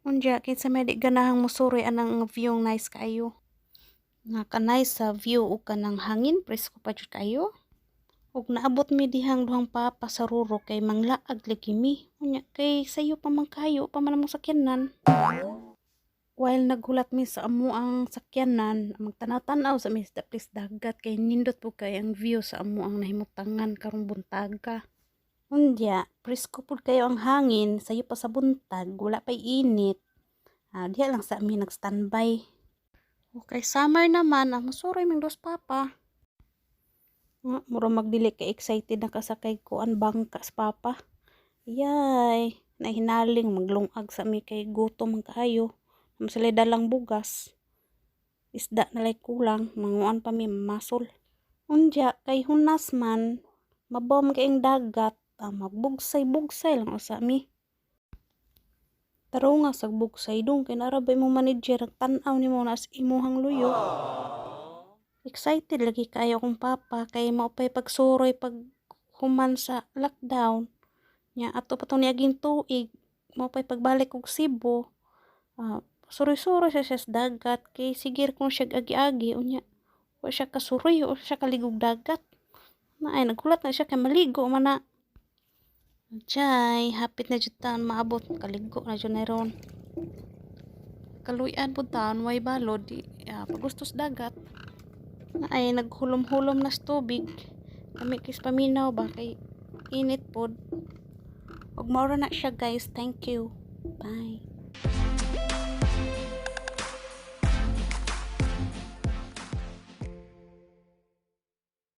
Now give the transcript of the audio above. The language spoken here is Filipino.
Unya kinsa may di ganahang mosuroy anang view nice kaayo. Nga kanay sa view ug kanang hangin presko pa jud kayo. Ug naabot mi dihang duhang papa sa ruro kay manglaag lagi mi. Unya kay sayo pa man kayo pa man ang sakyanan. While naghulat mi sa amo ang sakyanan, magtanaw-tanaw sa mi sa place dagat kay nindot po kay ang view sa amo ang nahimutangan karong buntaga. Unya, presko pud kayo ang hangin, sayo pa sa buntag, wala pa'y init. Diha lang sa amin nag-standby. Okay, summer naman, masuroy mang dos papa. Mura magdili kay excited na kasakay ko ang bangka sa papa. Yay, nahinaling maglungag sa mi kay gutom ang kaayo. Sila dalang bugas. Isda na lay kulang, manguan pa mi masol. Unya, kay hunas man, mabom kayong dagat, magbugsay-bugsay lang usa mi. Taro nga sa bugsay dong kay narabay mo manager tan-aw nimo nas imuhang luyo. Excited lagi kayo kong papa kay maupay pagsuroy pag human sa lockdown. Nya ato pa to niaging tuig, maupay pagbalik og Cebu. Suroy-suroy siya sa dagat kay sigir kung siya agi-agi unya wa siya kasuroy o siya kaligog dagat. Naay naghulat na siya kay maligo man na. Jay, hapit na jud taon maabot kaligo na jud na ron. Kaluyan pud taon way balod di pagustos dagat. Naay naghulom-hulom na sa tubig. Kami kis paminaw ba kay init pod. Ug mao na siya guys. Thank you. Bye.